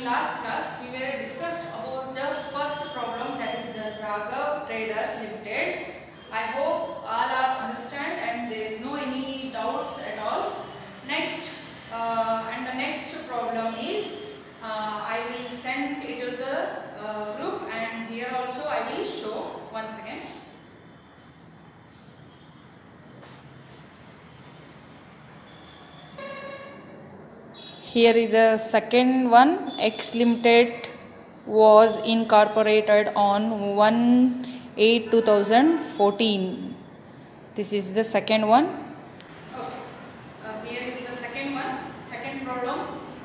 in last class we were discussed about the first problem, that is the Raghav Traders Limited. I hope all are understand and there is no any doubts at all. Next and the next problem is I will send it to the group, and here also I will show once again. Here is the second one. X Limited was incorporated on 1/8/2014. This is the second one. Okay. Here is the second one. Second problem.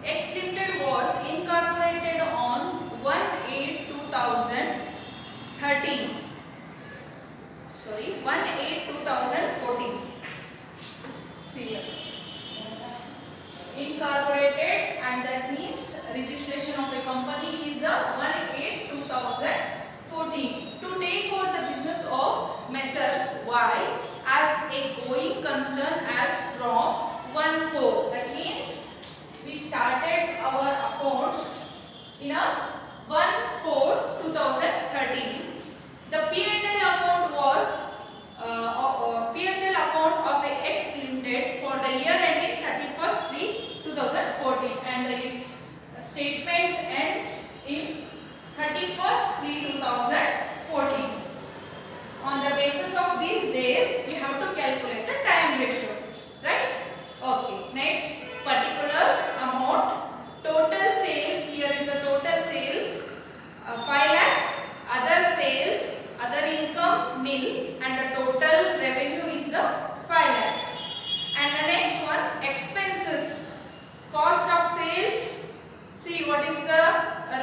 X Limited was incorporated on 1/8/2013. Sorry, 1/8/2014. See here. Incorporated, and that means registration of a company is the 1/8/2014 to take over the business of Messrs. Y as a going concern as from 1/4. That means we started our accounts in a 1/4/2013. The P&L account was P&L account of a X Limited for the year ending 31st/3/2014, and its statements ends in 31st/3/2014. On the basis of these days, we have to calculate the time ratio, right? Okay. Next, particulars, amount, total sales. Here is the total sales, 5 lakh. Other sales, other income nil, and the total revenue is the 5 lakh. And the next one, expenses, cost of sales. See what is the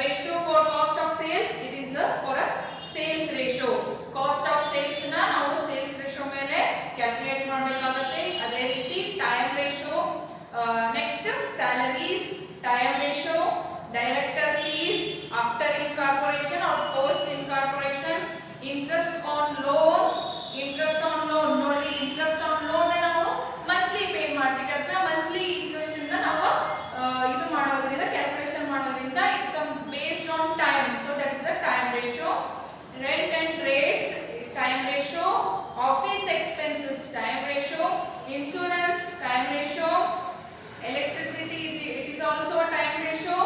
ratio for cost of sales? It is the for a sales ratio. Cost of sales na ನಾವು sales ratio ಮೇಲೆ calculate ಮಾಡಬೇಕಾಗುತ್ತೆ. ಅದೇ ರೀತಿ time ratio, next salaries, time ratio, director fees after incorporation or post incorporation, interest on loan ನೋಡಿ, interest on loan ನಾವು monthly pay ಮಾಡ್ತೀವಿ ಅಥವಾ monthly interest ಇಂದ ನಾವು ಇದು ಮಾಡೋದ್ರಿಂದ ಕ್ಯಾಲ್ಕುಲೇಷನ್ ಮಾಡೋದ್ರಿಂದ it's based on time, so that is the time ratio. Rent and rates, time ratio. Office expenses, time ratio. Insurance, time ratio. Electricity, it is also a time ratio.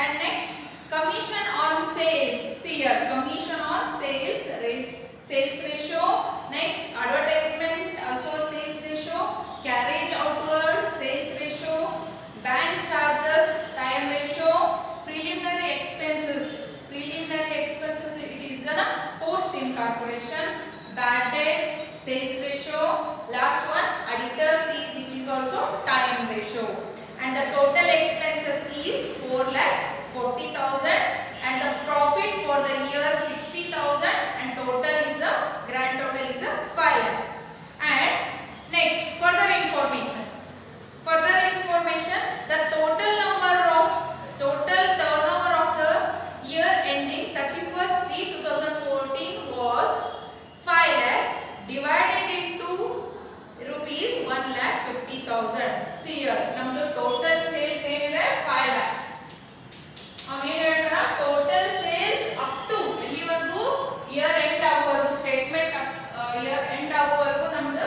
And next, commission on sales. See here, commission on sales, sales ratio. Next, advertisement, also sales ratio. Carriage outward, sales ratio. Bank charges, time ratio. Preliminary expenses, it is the post incorporation. Bad debts, sales ratio. Last one, auditor fees, it is also time ratio. And the total expenses is 4,40,000, and the profit for the year 60,000, and total is the grand total is the 5 lakh. And next, further information, the total turnover of the year ending 31st/3/2014 was 5 lakh divided into rupees 1,50,000. See here, ನಮ್ಮದು total sales ಏನಿದೆ 5 lakh. ಅವನೇನು ಹೇಳ್ತಾರ, total sales up to ಎಲ್ಲಿವರೆಗೂ year end ಆಗೋವರೆಗೂ, statement year end ಆಗೋವರೆಗೂ ನಮ್ದು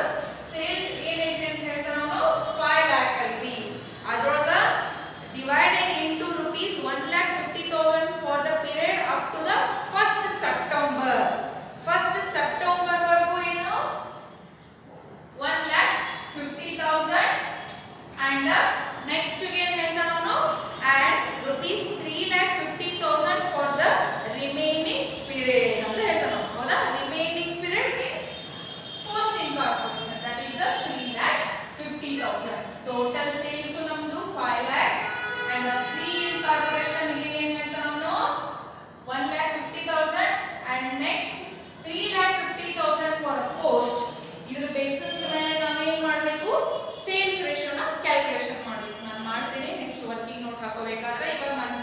sales ಏನೈತಿ ಅಂತ ಹೇಳ್ತಾರ ನಾವು 5 lakh ಐತಿ. ಅದರೊಳಗ divided into rupees 1,50,000 for the period up to the 1st September. 1st September ವರೆಗೂ ಏನು 1,50,000, and next again ಹೇಳ್ತಾ ನಾನು and rupees 3,50,000 for the remaining period ಅಂತ ಹೇಳ್ತಾ ನಾವು. ಹೌದಾ? remaining period means post incorporation, that is the 3,50,000. total sales ನಮ್ದು 5 lakh, and the pre incorporation ಏನು ಹೇಳ್ತಾ ನಾವು 1,50,000, and next 3,50,000 for post. ಇದ್ರ ಬೇಸಿಸ್ ಮೇಲೆ ನಾವು ಏನು ಮಾಡಬೇಕು, ಸೇಲ್ಸ್ ರೇಷಿಯೋನ ಕ್ಯಾಲ್ಕುಲೇಷನ್ ಮಾಡಬೇಕು. ನಾನು ಮಾಡ್ತೀನಿ ನೆಕ್ಸ್ಟ್ ವರ್ಕಿಂಗ್ ನೋಟ್ ಹಾಕೋಬೇಕಾದ್ರೆ. ಇವಾಗ ನಾನು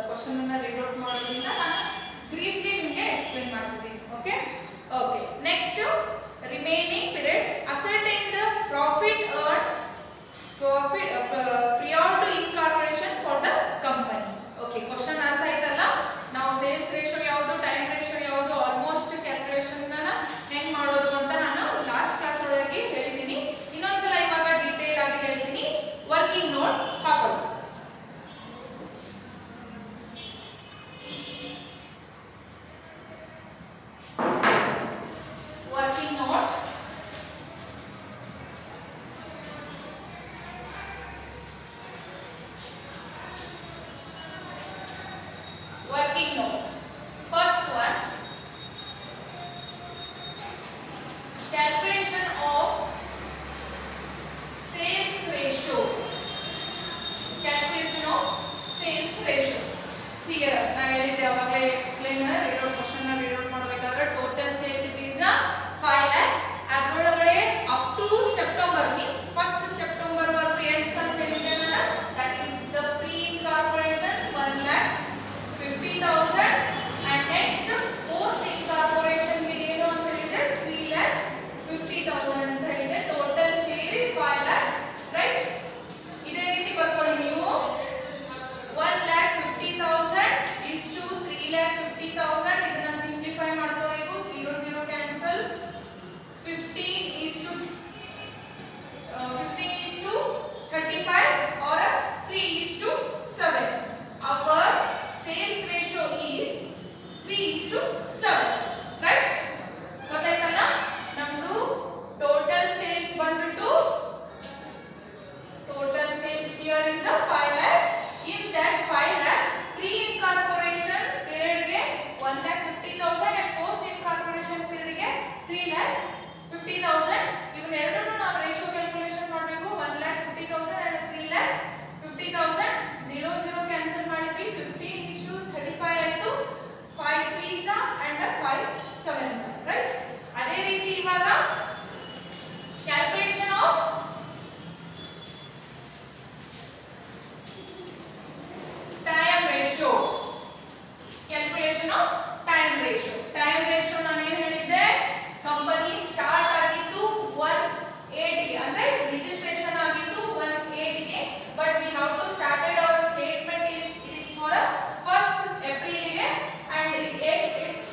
ಕ್ವಶನ್ ಅನ್ನ ರೀಡ್ ಔಟ್ ಮಾಡೋದ್ರಿಂದ ನಾನು ಬ್ರೀಫ್ಲಿ ನಿಮಗೆ ಎಕ್ಸ್ಪ್ಲೈನ್ ಮಾಡ್ತೀನಿ. Okay. Next, remaining period, ascertain the profit earned prior to incorporation for the company. Okay, question working note. First one, calculation of sales ratio. Calculation of sales ratio. See here, I will explain here. Read out question na read out ಮಾಡಬೇಕಾದ್ರೆ total sales it is 5 lakh. ಅದರೊಳಗಡೆ up to September means first September ವರೆಗೂ ಎಷ್ಟು ಅಂತ ಹೇಳಿದ್ದೇನೆ ನಾನು, that is the pre incorporation 1,50,000 and next post incorporation ಗೆ ಏನು ಅಂತ ಹೇಳಿದ್ರೆ 3,50,000 ಅಂತ ಹೇಳಿದೆ. ಟೋಟಲ್ ಸೇರಿ 5 lakh, ರೈಟ್? ಇದೇ ರೀತಿ ಬರ್ಕೊಳ್ಳಿ ನೀವು. 1,50,000 is to 3,50,000. ಇದನ್ನ ಸಿಂಪ್ಲಿಫೈ ಮಾಡ್ಕೋಬೇಕು. 0 0 cancel. 15 is to 35 or 3 is to 7. Our sales ratio is 3 is to 7, right? ಗೊತ್ತಾಯ್ತಲ್ಲ? ನಮ್ದು total sales ಬಂದ್ಬಿಟ್ಟು total sales here is the 5 lakh. In that 5 lakh pre-incorporation period ಗೆ 1,50,000 and post-incorporation period ಗೆ 3,50,000. ಇವನ್ ಎರಡನ್ನೂ ನಾವು ratio calculation ಮಾಡಬೇಕು. 1,50,000 and 3,50,000. 0 0 cancel ಮಾಡಿದ್ವಿ. 15 is to 35 ಆಯ್ತು. 5 3s and 5 7s, ರೈಟ್? ಅದೇ ರೀತಿ ಇವಾಗ calculation of time ratio. Calculation of time ratio. Time ratio ನಾನು ಏನು ಹೇಳಿದ್ದೆ, ಕಂಪನಿ ಸ್ಟಾರ್ಟ್ ಆಗಿದ್ದು 1/8 ಗೆ, ಅಂದ್ರೆ ರಿಜಿಸ್ಟ್ರೇಷನ್ ಆಗಿದ್ದು 1/8 ಗೆ, but we have to started our statement is for 1st April ಗೆ and it's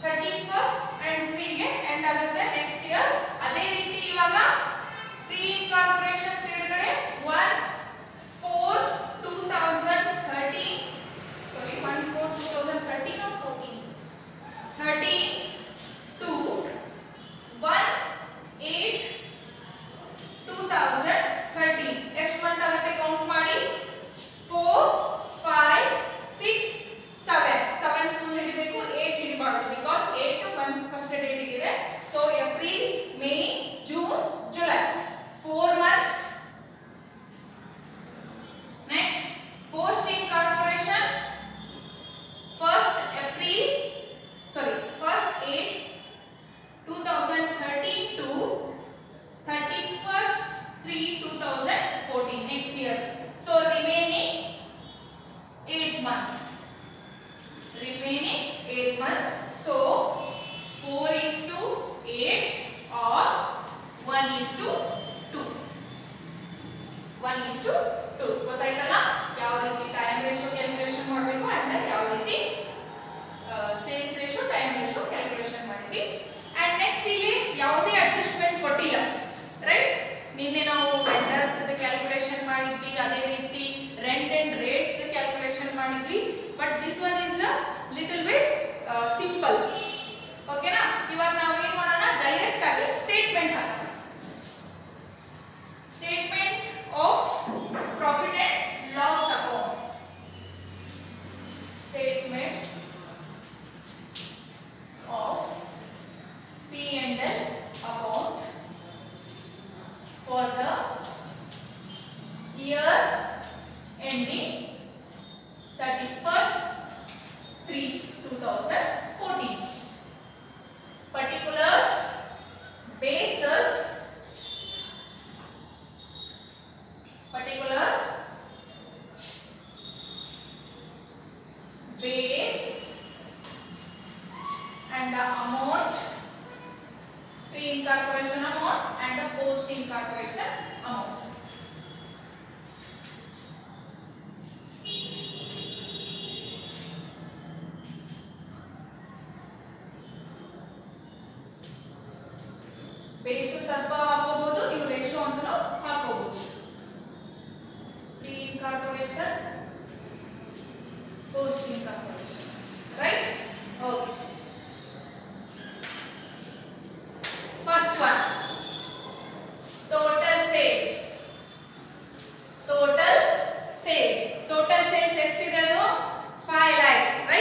31st and 3 ಗೆ ಎಂಡ್ ಆಗುತ್ತೆ ನೆಕ್ಸ್ಟ್ ಇಯರ್. ಅದೇ ರೀತಿ ಇವಾಗ ಪ್ರೀ ಇನ್ಕಾರ್ಪೊರೇಷನ್ ಪೀರಿಯಡ್ ಗೆ 1/4/2013 sorry 1/4/2013 or 14 13 to 1/8/2013 ಎಷ್ಟು ಮಂತ್ ಆಗುತ್ತೆ ಕೌಂಟ್ ಮಾಡಿ. 4 5 6 7 7 ಫುಲ್ ಹಿಡಿಬೇಕು, 8 ಹಿಡಿಬಾರ್ದು ಬಿಕಾಸ್ 8 1 ಫಸ್ಟ್ ಡೇಟ್ ಇದೆ. So April May June July 4 months. Next, post incorporation 1st 8/2013 to 31st 3/2014 next year. So remaining 8 months. Remaining 8 months. So 4 is to 8 or 1 is to 2. 1 is to 2. ಗೊತ್ತಾಯ್ತಲ್ಲ ಯಾವ ರೀತಿ time ratio calculation ಮಾಡಬೇಕು and ಯಾವ ರೀತಿ sales ratio time ratio calculation ಮಾಡಿದ್ವಿ. And next ಇಲ್ಲಿ ಯಾವುದೇ adjustment ಕೊಟ್ಟಿಲ್ಲ, ರೈಟ್? ನಿನ್ನೆ ನಾವು ವೆಂಡರ್ಸ್ ಕ್ಯಾಲ್ಕುಲೇಷನ್ ಮಾಡಿದ್ವಿ, ಅದೇ ರೀತಿ ರೆಂಟ್ ಅಂಡ್ ರೇಟ್ಸ್ ಕ್ಯಾಲ್ಕುಲೇಷನ್ ಮಾಡಿದ್ವಿ. But this one is little bit simple. ಓಕೆನಾ? ಇವಾಗ ನಾವು ಏನು ಮಾಡೋಣ, ಡೈರೆಕ್ಟ್ ಆಗಿ ಸ್ಟೇಟ್ಮೆಂಟ್ ಹಾಕೋಣ. Statement of profit and loss account. Statement of P&L account for the year ending 31st 3/2014. Particulars, basis, particular, base and the amount, pre-incorporation amount and the post-incorporation amount. Base ಸ್ವಲ್ಪ ಹಾಕೋಬಹುದು, ನೀವು ratio ಅಂತ ಹಾಕೋಬಹುದು. Pre-incorporation, post-incorporation, right? Okay. First one, total sales. Total sales ಎಷ್ಟಿದೆ ಅದು 5 lakh, right?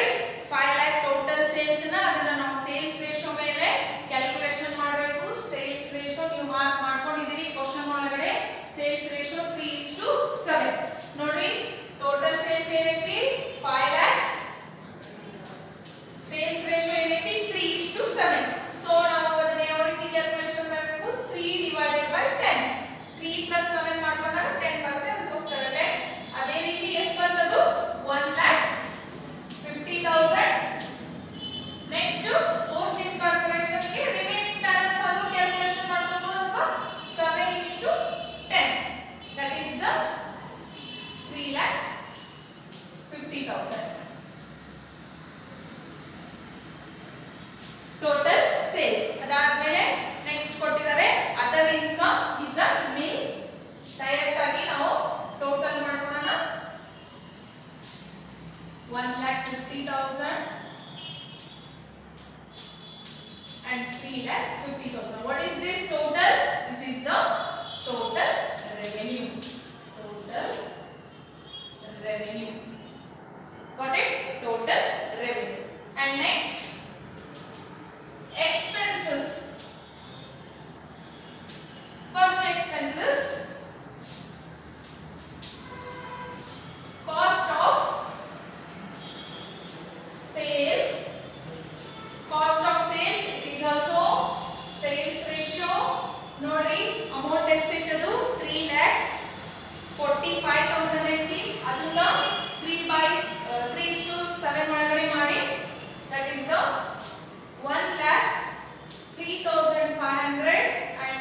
50,000 and 3,50,000. What is this total? This is the total revenue. Total revenue. Got it? Total revenue. And next, expenses. First expenses, cost of sales. Cost of sales, it is also sales ratio. Nodri amount ಎಷ್ಟಿತ್ತು 3,45,000 ಐತಿ. ಅದನ್ನ 3/7 ಒಳಗಡೆ ಮಾಡಿ, that is the 1,03,500 and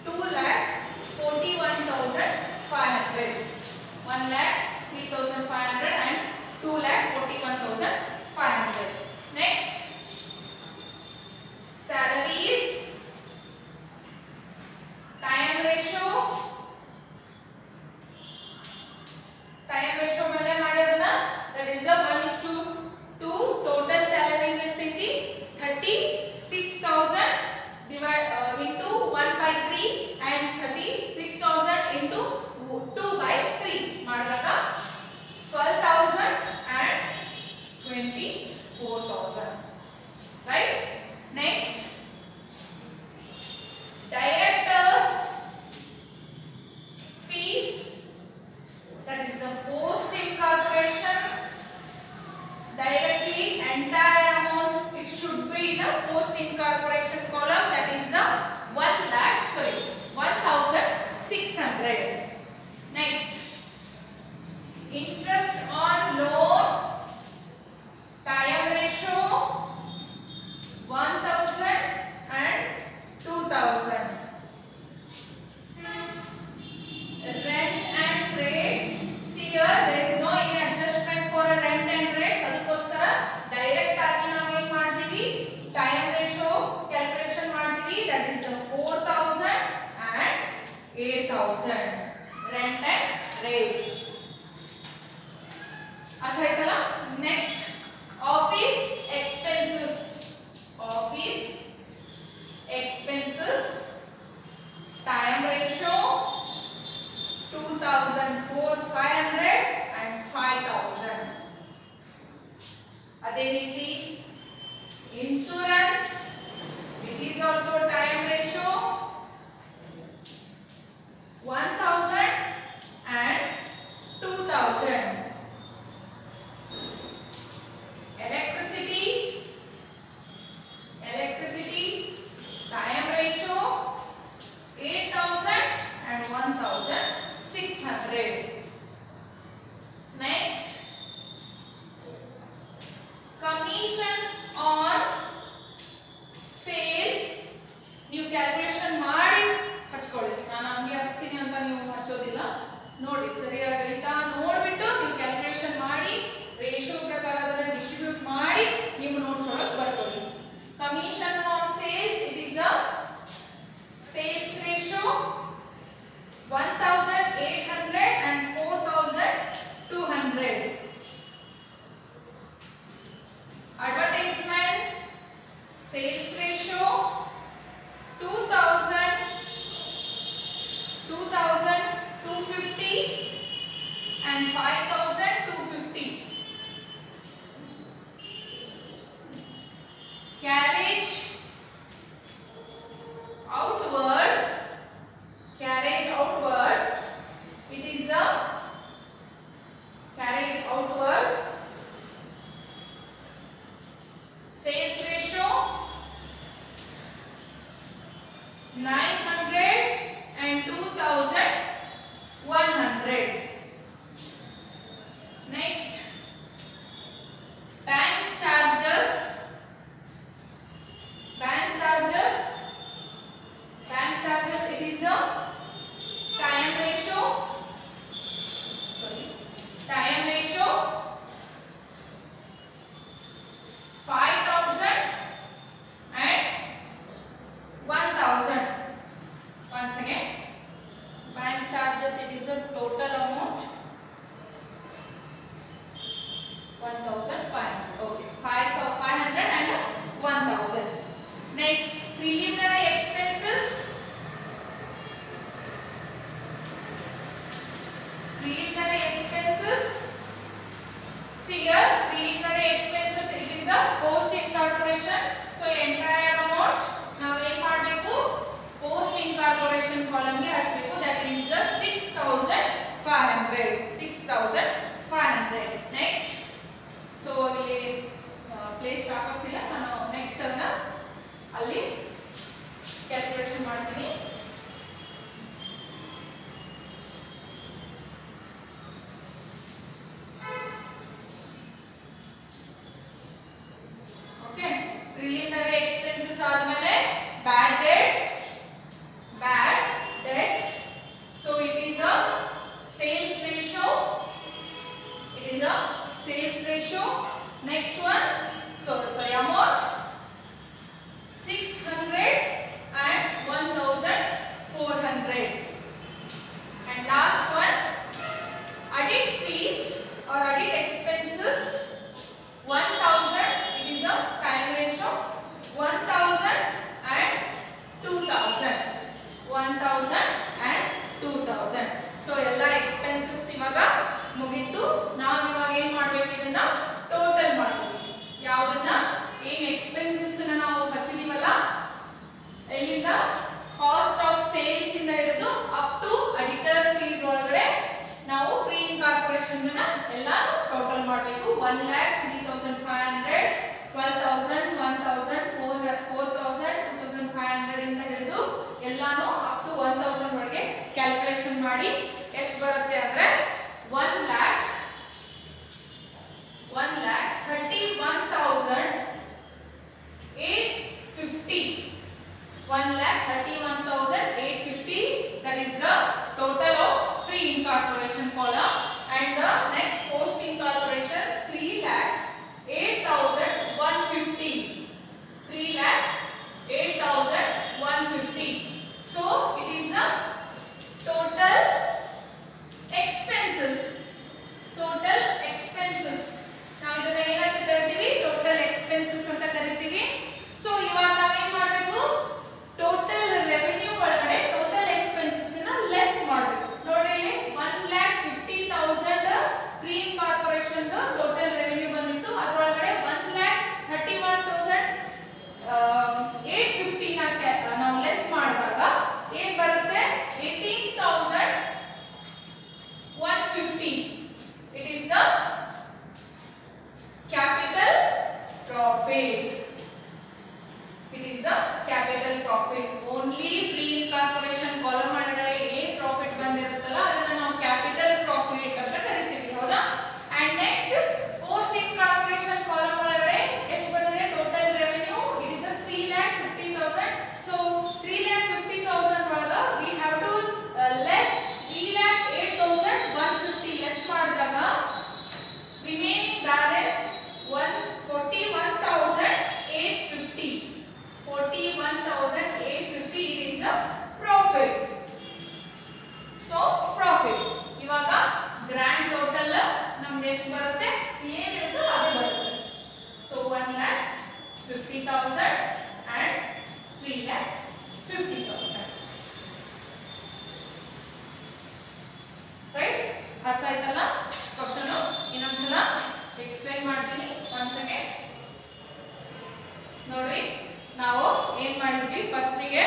2,41,500. 1,03,500 and 2,41,500. Next, salaries, time ratio. Time ratio ಮೇಲೆ ಮಾಡಿರೋಣ, that is the 1:2. Total salaries ಎಷ್ಟೈತಿ 36,000 into 1/3 and 36,000 into 2/3 ಮಾಡಿದಾಗ 12,000 and 24,000. Right? Next, directors fees, that is the post incorporation. Directly entire amount, it should be in the post incorporation column, that is the 1,600. Next, interest on loan, time ratio 1,000 and 2,000. Rent and rates, see here there is no any adjustment for a rent and rates. ಅದಕ್ಕೋಸ್ಕರ direct ಆಗಿ ನಾವು ಏನು ಮಾಡ್ತೀವಿ, time ratio calculation ಮಾಡ್ತೀವಿ, that is 4,000 and 8,000 rent and rates. ಅರ್ಥ ಆಯ್ತಲ್ಲ? Next, office expenses. Office expenses, time ratio 2,500 and 5,000. ಅದೇ ರೀತಿ insurance, it is also time ratio 1,000 and 2,000. Electricity, time ratio 8,000 and 1,600. Next, commission on sales. ನೀವು calculation ಮಾಡಿ ಹಚ್ಕೊಳ್ಳಿ, ನಾನು ಹಂಗೆ ಹಚ್ತೀನಿ ಅಂತ ನೀವು ಹಚ್ಚೋದಿಲ್ಲ. ನೋಡಿ ಸರಿಯಾಗಿ ಆಯ್ತಾ ನೋಡ್ಬಿಟ್ಟು ನೀವು ಕ್ಯಾಲ್ಕುಲೇಷನ್ ಮಾಡಿ ರೇಷಿಯೋ ಪ್ರಕಾರ ಅದನ್ನ ಡಿಸ್ಟ್ರಿಬ್ಯೂಟ್ ಮಾಡಿ ನಿಮ್ಮ ನೋಟ್ಸ್ ಒಳಗೆ ಬರ್ಕೊಳ್ಳಿ. Commission on sales, it is a sales ratio 1,800 and 4,200. Advertisement, sales ratio 2,250 and 5,250. Carriage outwards, it is the carriage outward sales ratio 900 and 2,100. 6500. Next, so ಇಲ್ಲಿ ಪ್ಲೇಸ್ ಸಾಕಾಗ್ತಿಲ್ಲ, ನಾನು ನೆಕ್ಸ್ಟ್ ಅದನ್ನ ಅಲ್ಲಿ ಕ್ಯಾಲ್ಕುಲೇಷನ್ ಮಾಡ್ತೀನಿ. ಓಕೆ, ಪ್ರಿಲಿಮಿನರಿ ಎಕ್ಸ್ಪೆನ್ಸಸ್ ಆದ್ಮೇಲೆ ಬ್ಯಾಡ್ debts. So it is a sales ratio. Next one, sorry, amount 600 and 1400. And last one, audit fees or audit expenses 1000. It is a time ratio 1000 and 2000. 1000 and 2000. So ಎಲ್ಲ expenses ಇವಾಗ ಮುಗಿತು. ನಾವು ಇವಾಗ ಏನು ಮಾಡಬೇಕು, ಇದನ್ನ total ಮಾಡಬೇಕು. ಯಾವುದನ್ನ ಏನು ಎಕ್ಸ್ಪೆನ್ಸಸ್ ನಾವು ಹಚ್ಚಿದೀವಲ್ಲ, ಎಲ್ಲಿಂದ ಕಾಸ್ಟ್ ಆಫ್ ಸೇಲ್ಸ್ ಇಂದ ಹಿಡಿದು ಅಪ್ ಟು ಆಡಿಟರ್ ಫೀಸ್ ಒಳಗಡೆ ನಾವು ಪ್ರೀ ಇನ್ಕಾರ್ಪೊರೇಷನ್ ಎಲ್ಲ ಟೋಟಲ್ ಮಾಡಬೇಕು. 1,03,500, 12,000, 1,000, 4,000, 2,500 ಇಂದ ಹಿಡಿದು ಎಲ್ಲಾನು ಅಪ್ ಟು 1,000 ವರೆಗೆ ಕ್ಯಾಲ್ಕುಲೇಷನ್ ಮಾಡಿ ಎಷ್ಟು ಬರುತ್ತೆ ಅಂದ್ರೆ 1,31,850. 1,31,850. That is the total of pre-incorporation column. And the next post-incorporation 3,08,150. 3,08,150. So it is the total expenses. Total expenses. ನಾವು ಇದನ್ನ ಏನಂತ ಕರಿತೀವಿ? ಟೋಟಲ್ ಎಕ್ಸ್ಪೆನ್ಸಸ್ ಅಂತ ಕರಿತೀವಿ. ಸೊ ಇವಾಗ ನಾವು ಏನು ಮಾಡಬೇಕು? ಟೋಟಲ್ ರೆವೆನ್ಯೂ ಒಳಗಡೆ ಟೋಟಲ್ ಎಕ್ಸ್ಪೆನ್ಸಸ್ ನ ಲೆಸ್ ಮಾಡಬೇಕು. ನೋಡಿ ಇಲ್ಲಿ 1,50,000 ಪ್ರೀ ಇನ್ಕಾರ್ಪೊರೇಷನ್ ಟೋಟಲ್ ರೆವೆನ್ಯೂ ಬಂದಿತ್ತು. ಅದರೊಳಗಡೆ 1,31,850 ನಾವು ಲೆಸ್ ಮಾಡಿದಾಗ ಏನು ಬರುತ್ತೆ? 18,150. It is the capital profit. It is the capital profit. Only pre-incorporation column ಒಳಗಡೆ ಏನು ಪ್ರಾಫಿಟ್ ಬಂದಿರುತ್ತಲ್ಲ ಅದನ್ನ ನಾವು capital profit ಅಂತ ಕರಿತೀವಿ, ಹೌದಾ? And next post incorporation column ಒಳಗಡೆ ಎಷ್ಟು ಬಂದಿದೆ? Total revenue it is a 3,50,000. So 3,50,000 ಒಳಗ we have to less 3,08,150 less ಮಾಡಿದಾಗ remaining balance 41,850. 41,850 it is a profit. So profit. ಇವಾಗ grand total ನಮಗೆ ಎಷ್ಟು ಬರುತ್ತೆ? ಏನಿರುತ್ತೋ ಅದೇ ಬರುತ್ತೆ. So 1,50,000 and 3,50,000. Right? ಅರ್ಥ ಆಯ್ತಲ್ಲ ಕ್ವಶನ್? ಇನ್ನೊಂದ್ಸಲ ಎಕ್ಸ್ಪ್ಲೈನ್ ಮಾಡ್ತೀನಿ. ಒಂದ್ ಸೆಕೆಂಡ್ ನೋಡ್ರಿ, ನಾವು ಏನ್ ಮಾಡಿದ್ವಿ? ಫಸ್ಟಿಗೆ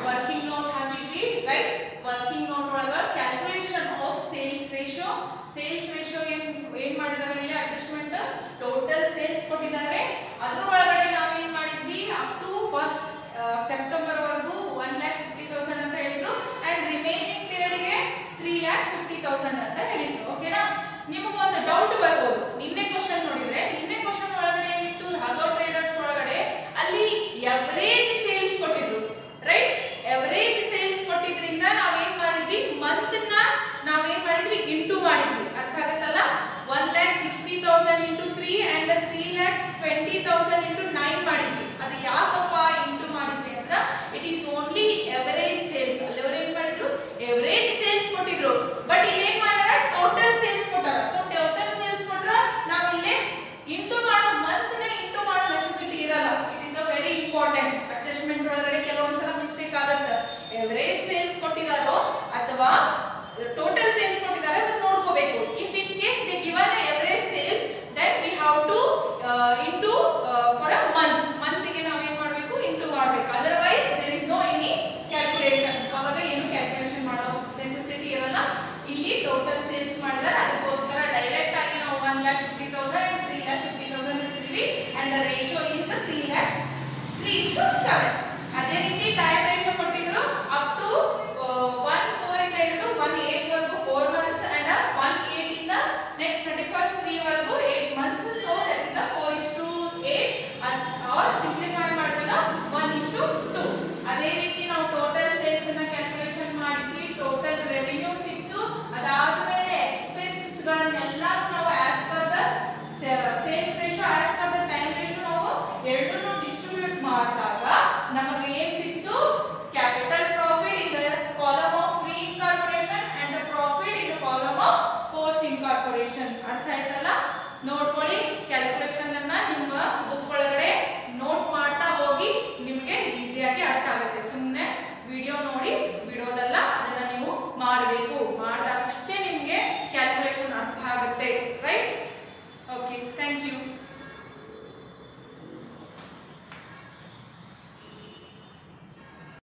ವರ್ಕಿಂಗ್ ನೋಟ್ ಹಾಕಿದ್ವಿ, ರೈಟ್? ವರ್ಕಿಂಗ್ ನೋಟ್ ಒಳಗ calculation of sales ratio. Sales ratio ಏನ್ ಮಾಡಿದಾರೆ ಇಲ್ಲಿ? ಅಡ್ಜಸ್ಟ್ಮೆಂಟ್ ಟೋಟಲ್ ಸೇಲ್ಸ್ ಕೊಟ್ಟಿದ್ದಾರೆ. ಅದ್ರ ಒಳಗಡೆ ನಾವು ಏನ್ ಮಾಡಿದ್ವಿ? ಅಪ್ ಟು 1st ಸೆಪ್ಟೆಂಬರ್ ವರೆಗೂ 1,50,000 ಅಂತ ಹೇಳಿದ್ರು. ಅಂಡ್ ರಿಮೈನಿಂಗ್ ಪೀರಿಯಡ್ ಗೆ 3,50,000 ಅಂತ ಹೇಳಿದ್ರು. ಓಕೆನಾ? ನಿಮಗೊಂದು ಡೌಟ್ ಬರ್ಬೋದು. ನಿನ್ನೆ ಕ್ವಶನ್ ನೋಡಿದ್ರೆ, ನಿನ್ನೆ ಕ್ವಶನ್ ಒಳಗಡೆ ಏನಿತ್ತು? ರಾಘವ ಟ್ರೇಡರ್ಸ್ ಒಳಗಡೆ ಅಲ್ಲಿ ಎವರೇಜ್ ಸೇಲ್ಸ್ ಕೊಟ್ಟಿದ್ರು, ರೈಟ್? ಎವರೇಜ್ ಸೇಲ್ಸ್ ಕೊಟ್ಟಿದ್ರಿಂದ ನಾವೇನ್ ಮಾಡಿದ್ವಿ? ಮಂತ್ ನ ನಾವೇನ್ ಮಾಡಿದ್ವಿ? ಇಂಟು ಮಾಡಿದ್ವಿ. ಅರ್ಥ ಆಗುತ್ತಲ್ಲ? 1,60,000 ಇಂಟು 3 ಅಂಡ್ 3,20,000 ಇಂಟು 9 ಮಾಡಿದ್ವಿ. ಅದು ಯಾಕಪ್ಪ ಇಂಟು ಮಾಡಿದ್ವಿ ಅಂದ್ರೆ it is only average sales. ಅಲ್ಲಿವರೆಗೆ ಏನ್ ಮಾಡಿದ್ರು? ಎವರೇಜ್ ಸೇಲ್ಸ್ ಕೊಟ್ಟಿದ್ರು. ಬಟ್ ಇಲ್ಲಿ ಏನ್ ಮಾಡ್ಯಾರ? ಟೋಟಲ್ ಸೇಲ್ಸ್ ಕೊಟ್ಟಾರ. ಸೊ ಟೋಟಲ್ ಸೇಲ್ಸ್ ಕೊಟ್ರ ನಾವು ಇಲ್ಲಿ ಇಂಟು ಮಾಡೋ ಮಂತ್ ನ ಇಂಟು ಮಾಡೋ ನೆಸೆಸಿಟಿ ಇರಲ್ಲ. It is a very important. Adjustment ಒಳಗಡೆ ಕೆಲವೊಂದ್ಸಲ ಮಿಸ್ಟೇಕ್ ಆಗುತ್ತೆ. ಎವರೇಜ್ ಸೇಲ್ಸ್ ಕೊಟ್ಟಿದಾರೋ ಅಥವಾ ಟೋಟಲ್ ಸೇಲ್ಸ್ ಕೊಟ್ಟಿದ್ದಾರೆ ಅದನ್ನ ನೋಡ್ಕೋಬೇಕು. If in case they given average sales, then we have to into for 50,000 and 3,50,000 ಇಟ್ಟಿದ್ದೀವಿ and the ratio is 3:7. ಅದೇ ರೀತಿ ಟೈಮ್ ರೇಷಿಯೋ ಕೊಟ್ಟಿದ್ರು ಅಪ್ ಟು 1/4 ಇಂದ ಹಿಡಿದು 1/8 ವರೆಗೂ 4 months and 1/8 ಇಂದ ನೆಕ್ಸ್ಟ್ 31st 3 ವರೆಗೂ 8 months. So that is a 4:8 or simplify ಮಾಡಿದಾಗ 1:2. ಅದೇ ರೀತಿ ನಾವು ಟೋಟಲ್ ಸೇಲ್ಸ್ ಅನ್ನ ಕ್ಯಾಲ್ಕುಲೇಷನ್ ಮಾಡಿದ್ವಿ, ಟೋಟಲ್ ರೆವಿನ್ಯೂ ಸಿಕ್ತು. ಅದಾದ್ಮೇಲೆ ಎಕ್ಸ್ಪೆನ್ಸಸ್ ಗಳನ್ನೆಲ್ಲ ನಾವು as per the sales ratio as per the time ratio ನಾವು ಎರಡನ್ನೂ ಡಿಸ್ಟ್ರಿಬ್ಯೂಟ್ ಮಾಡಿದಾಗ ನಮಗೆ ಏನು ಸಿಕ್ತು? Capital profit in the column of pre incorporation and the profit in the column of post incorporation. ಅರ್ಥ ಆಯ್ತಲ್ಲ? ನೋಡ್ಕೊಳ್ಳಿ, ಕ್ಯಾಲ್ಕುಲೇಷನ್ ಅನ್ನ ನಿಮ್ಮ ಬುಕ್ ಒಳಗಡೆ ನೋಟ್ ಮಾಡ್ತಾ ಹೋಗಿ, ನಿಮಗೆ ಈಸಿಯಾಗಿ ಅರ್ಥ ಆಗುತ್ತೆ. ಸುಮ್ಮನೆ ವಿಡಿಯೋ ನೋಡಿ ಬಿಡೋದಲ್ಲ, ಅದನ್ನ ನೀವು ಮಾಡಬೇಕು. ಮಾಡಿದಾಗಷ್ಟೇ ನಿಮಗೆ ಕ್ಯಾಲ್ಕುಲೇಷನ್ ಅರ್ಥ ಆಗುತ್ತೆ. ರೈಟ್?